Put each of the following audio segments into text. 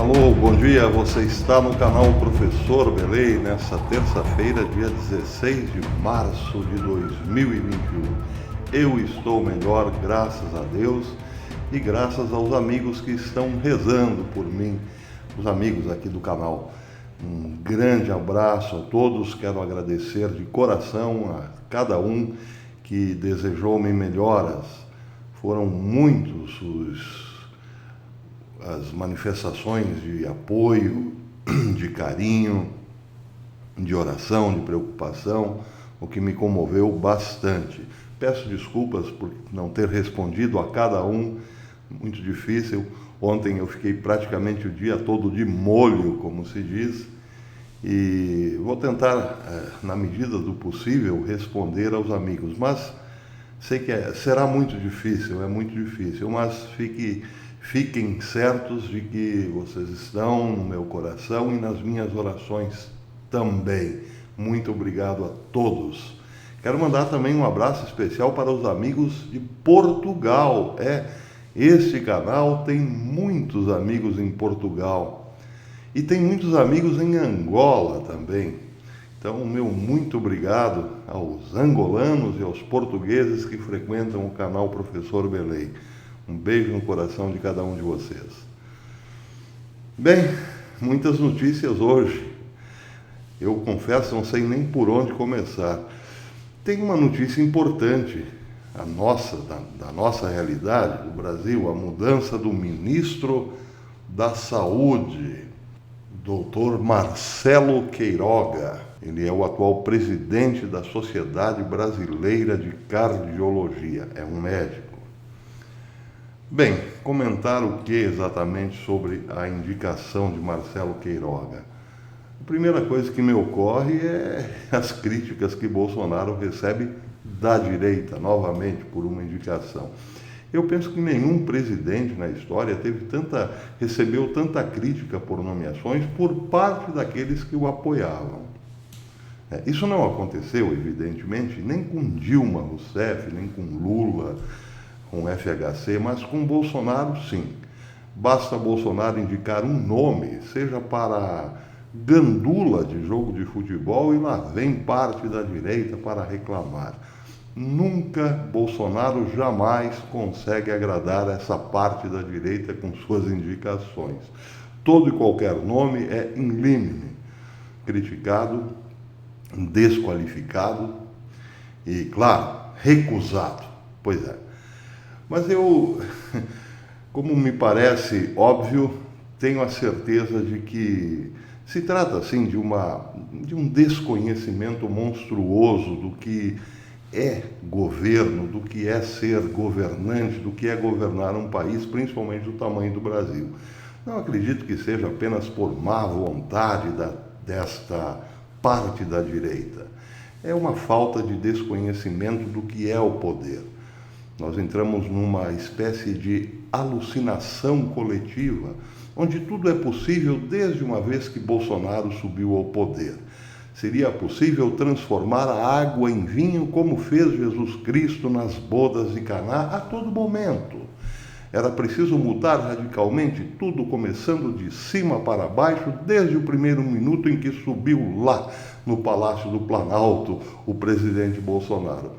Alô, bom dia, você está no canal Professor Belei nessa terça-feira, dia 16 de março de 2021. Eu estou melhor, graças a Deus e graças aos amigos que estão rezando por mim, os amigos aqui do canal. Um grande abraço a todos, quero agradecer de coração a cada um que desejou-me melhoras. Foram muitos as manifestações de apoio, de carinho, de oração, de preocupação, o que me comoveu bastante. Peço desculpas por não ter respondido a cada um, muito difícil. Ontem eu fiquei praticamente o dia todo de molho, como se diz, e vou tentar, na medida do possível, responder aos amigos, mas sei que será muito difícil, é muito difícil, mas fiquem certos de que vocês estão no meu coração e nas minhas orações também. Muito obrigado a todos. Quero mandar também um abraço especial para os amigos de Portugal. Este canal tem muitos amigos em Portugal e tem muitos amigos em Angola também. Então, meu muito obrigado aos angolanos e aos portugueses que frequentam o canal Professor Belei. Um beijo no coração de cada um de vocês. Bem, muitas notícias hoje. Eu confesso, não sei nem por onde começar. Tem uma notícia importante, da nossa realidade, do Brasil, a mudança do ministro da Saúde, Dr. Marcelo Queiroga. Ele é o atual presidente da Sociedade Brasileira de Cardiologia, é um médico. Bem, comentar o que exatamente sobre a indicação de Marcelo Queiroga? A primeira coisa que me ocorre é as críticas que Bolsonaro recebe da direita, novamente, por uma indicação. Eu penso que nenhum presidente na história recebeu tanta crítica por nomeações por parte daqueles que o apoiavam. Isso não aconteceu, evidentemente, nem com Dilma Rousseff, nem com Lula, com FHC, mas com Bolsonaro, sim. Basta Bolsonaro indicar um nome, seja para gandula de jogo de futebol, e lá vem parte da direita para reclamar. Nunca, Bolsonaro jamais consegue agradar essa parte da direita com suas indicações. Todo e qualquer nome é in limine, criticado, desqualificado e, claro, recusado. Pois é. Mas eu, como me parece óbvio, tenho a certeza de que se trata, assim, de um desconhecimento monstruoso do que é governo, do que é ser governante, do que é governar um país, principalmente do tamanho do Brasil. Não acredito que seja apenas por má vontade desta parte da direita. É uma falta de desconhecimento do que é o poder. Nós entramos numa espécie de alucinação coletiva, onde tudo é possível desde uma vez que Bolsonaro subiu ao poder. Seria possível transformar a água em vinho, como fez Jesus Cristo nas bodas de Caná a todo momento. Era preciso mudar radicalmente tudo, começando de cima para baixo, desde o primeiro minuto em que subiu lá no Palácio do Planalto o presidente Bolsonaro.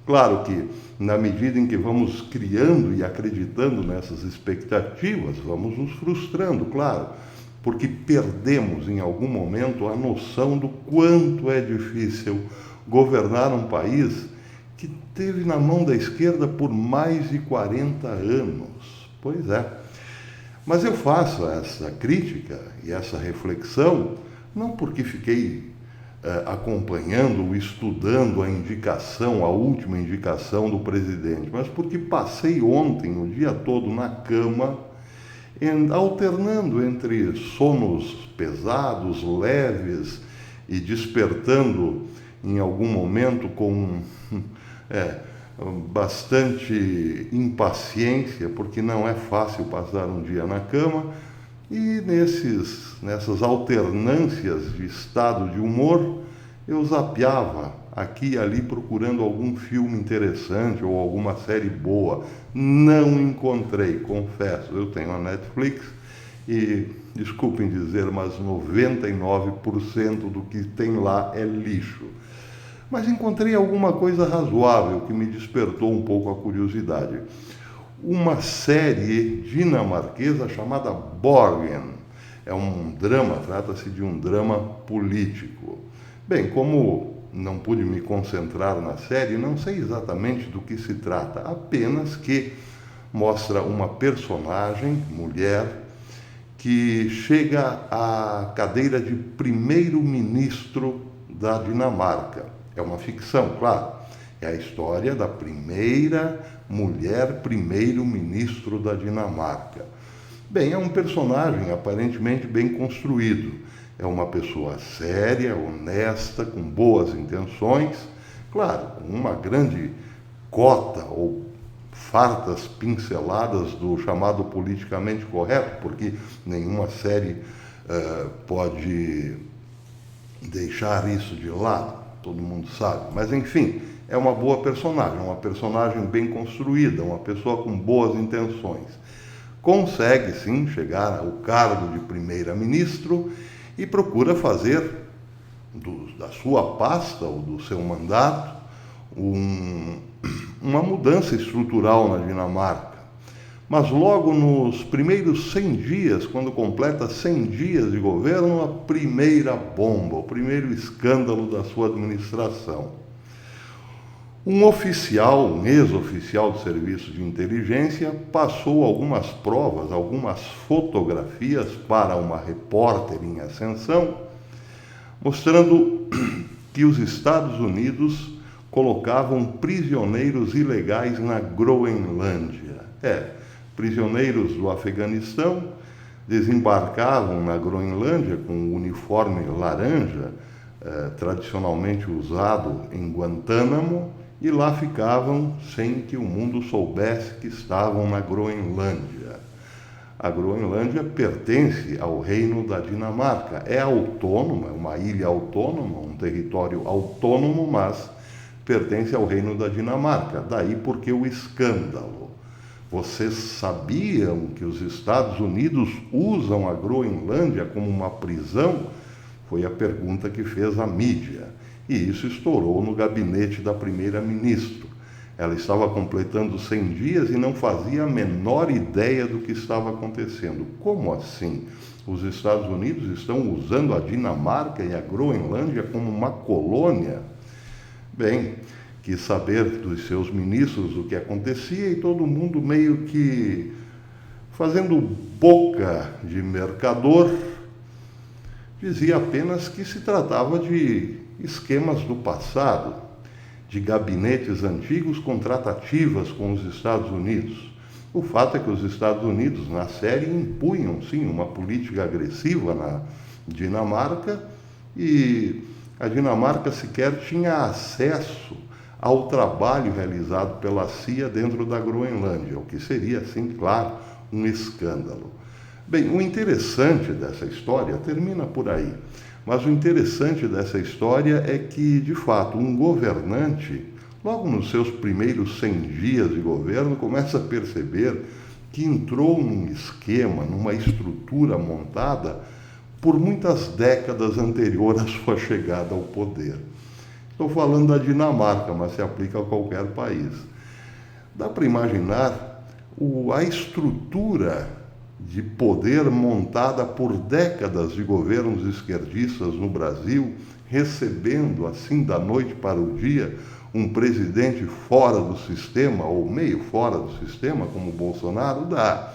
Claro que, na medida em que vamos criando e acreditando nessas expectativas, vamos nos frustrando, claro, porque perdemos em algum momento a noção do quanto é difícil governar um país que teve na mão da esquerda por mais de 40 anos. Pois é. Mas eu faço essa crítica e essa reflexão não porque fiquei acompanhando, estudando a última indicação do presidente, mas porque passei ontem o dia todo na cama, alternando entre sonos pesados, leves, e despertando em algum momento com bastante impaciência, porque não é fácil passar um dia na cama, e nessas alternâncias de estado de humor, eu zapeava aqui e ali procurando algum filme interessante ou alguma série boa. Não encontrei, confesso. Eu tenho a Netflix e, desculpem dizer, mas 99% do que tem lá é lixo. Mas encontrei alguma coisa razoável que me despertou um pouco a curiosidade. Uma série dinamarquesa chamada Borgen. É um drama, trata-se de um drama político. Bem, como não pude me concentrar na série, não sei exatamente do que se trata, apenas que mostra uma personagem, mulher, que chega à cadeira de primeiro-ministro da Dinamarca. É uma ficção, claro. É a história da primeira mulher primeiro-ministro da Dinamarca. Bem, é um personagem aparentemente bem construído. É uma pessoa séria, honesta, com boas intenções, claro, com uma grande cota ou fartas pinceladas do chamado politicamente correto, porque nenhuma série pode deixar isso de lado, todo mundo sabe. Mas, enfim, é uma boa personagem, uma personagem bem construída, uma pessoa com boas intenções. Consegue, sim, chegar ao cargo de primeira-ministro e procura fazer da sua pasta ou do seu mandato uma mudança estrutural na Dinamarca. Mas logo nos primeiros 100 dias, quando completa 100 dias de governo, a primeira bomba, o primeiro escândalo da sua administração. Um oficial, um ex-oficial do serviço de inteligência, passou algumas provas, algumas fotografias para uma repórter em ascensão, mostrando que os Estados Unidos colocavam prisioneiros ilegais na Groenlândia. Prisioneiros do Afeganistão desembarcavam na Groenlândia com o uniforme laranja, tradicionalmente usado em Guantánamo, e lá ficavam sem que o mundo soubesse que estavam na Groenlândia. A Groenlândia pertence ao Reino da Dinamarca. É autônoma, é uma ilha autônoma, um território autônomo, mas pertence ao Reino da Dinamarca. Daí porque o escândalo. Vocês sabiam que os Estados Unidos usam a Groenlândia como uma prisão? Foi a pergunta que fez a mídia. E isso estourou no gabinete da primeira-ministra. Ela estava completando 100 dias e não fazia a menor ideia do que estava acontecendo. Como assim? Os Estados Unidos estão usando a Dinamarca e a Groenlândia como uma colônia? Bem, quis saber dos seus ministros o que acontecia e todo mundo meio que fazendo boca de mercador, dizia apenas que se tratava de esquemas do passado, de gabinetes antigos com tratativas com os Estados Unidos. O fato é que os Estados Unidos, na série, impunham, sim, uma política agressiva na Dinamarca e a Dinamarca sequer tinha acesso ao trabalho realizado pela CIA dentro da Groenlândia, o que seria, assim, claro, um escândalo. Bem, o interessante dessa história termina por aí, mas o interessante dessa história é que, de fato, um governante, logo nos seus primeiros 100 dias de governo, começa a perceber que entrou num esquema, numa estrutura montada por muitas décadas anterior à sua chegada ao poder. Estou falando da Dinamarca, mas se aplica a qualquer país. Dá para imaginar a estrutura de poder montada por décadas de governos esquerdistas no Brasil, recebendo assim da noite para o dia um presidente fora do sistema, ou meio fora do sistema, como o Bolsonaro? Dá.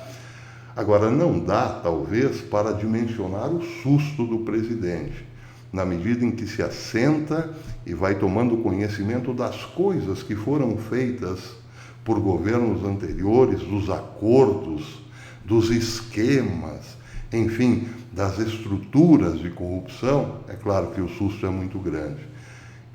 Agora, não dá, talvez, para dimensionar o susto do presidente, na medida em que se assenta e vai tomando conhecimento das coisas que foram feitas por governos anteriores, dos acordos, dos esquemas, enfim, das estruturas de corrupção. É claro que o susto é muito grande.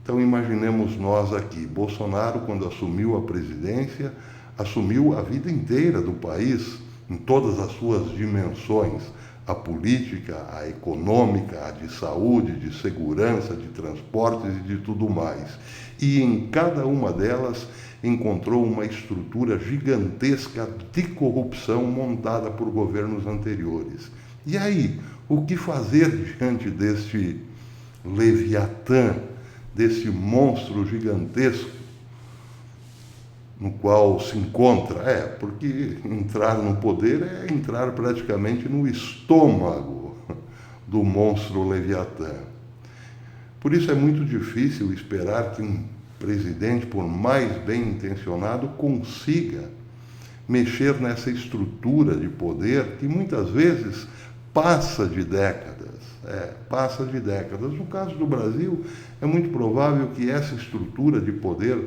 Então, imaginemos nós aqui, Bolsonaro, quando assumiu a presidência, assumiu a vida inteira do país, em todas as suas dimensões, a política, a econômica, a de saúde, de segurança, de transportes e de tudo mais. E em cada uma delas encontrou uma estrutura gigantesca de corrupção montada por governos anteriores. E aí, o que fazer diante deste Leviatã, desse monstro gigantesco no qual se encontra? Porque entrar no poder é entrar praticamente no estômago do monstro Leviatã. Por isso é muito difícil esperar que um presidente, por mais bem intencionado, consiga mexer nessa estrutura de poder que muitas vezes passa de décadas. Passa de décadas. No caso do Brasil, é muito provável que essa estrutura de poder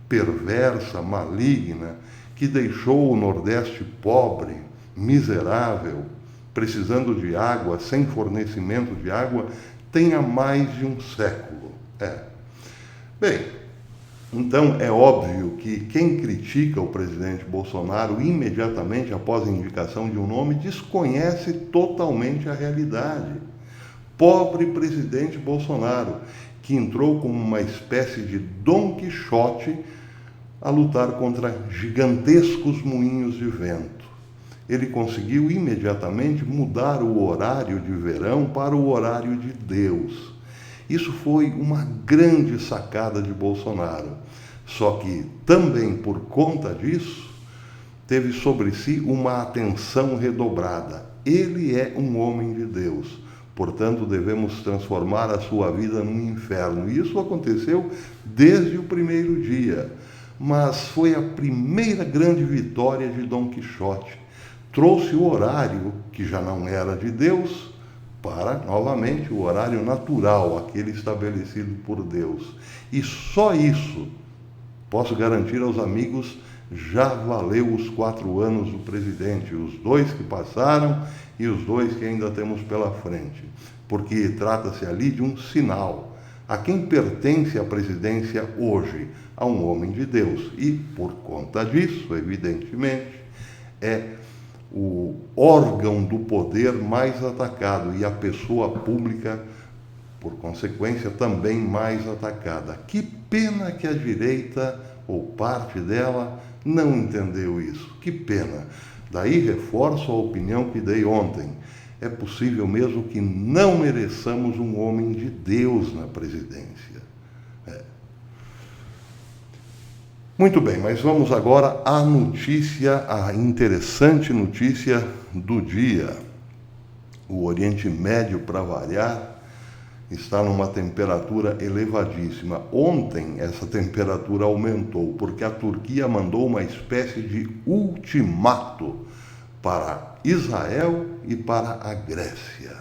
perversa, maligna, que deixou o Nordeste pobre, miserável, precisando de água, sem fornecimento de água, tenha mais de um século. Bem, então é óbvio que quem critica o presidente Bolsonaro imediatamente após a indicação de um nome desconhece totalmente a realidade. Pobre presidente Bolsonaro, que entrou como uma espécie de Dom Quixote a lutar contra gigantescos moinhos de vento. Ele conseguiu imediatamente mudar o horário de verão para o horário de Deus. Isso foi uma grande sacada de Bolsonaro. Só que também por conta disso, teve sobre si uma atenção redobrada. Ele é um homem de Deus. Portanto, devemos transformar a sua vida num inferno. E isso aconteceu desde o primeiro dia. Mas foi a primeira grande vitória de Dom Quixote. Trouxe o horário, que já não era de Deus, para, novamente, o horário natural, aquele estabelecido por Deus. E só isso, posso garantir aos amigos, já valeu os 4 anos do presidente, os 2 que passaram e os 2 que ainda temos pela frente, porque trata-se ali de um sinal. A quem pertence a presidência hoje? A um homem de Deus. E, por conta disso, evidentemente, é o órgão do poder mais atacado e a pessoa pública, por consequência, também mais atacada. Que pena que a direita, ou parte dela, não entendeu isso. Que pena. Daí reforço a opinião que dei ontem. É possível mesmo que não mereçamos um homem de Deus na presidência. Muito bem, mas vamos agora à notícia, a interessante notícia do dia. O Oriente Médio, para variar, está numa temperatura elevadíssima. Ontem essa temperatura aumentou, porque a Turquia mandou uma espécie de ultimato para Israel e para a Grécia.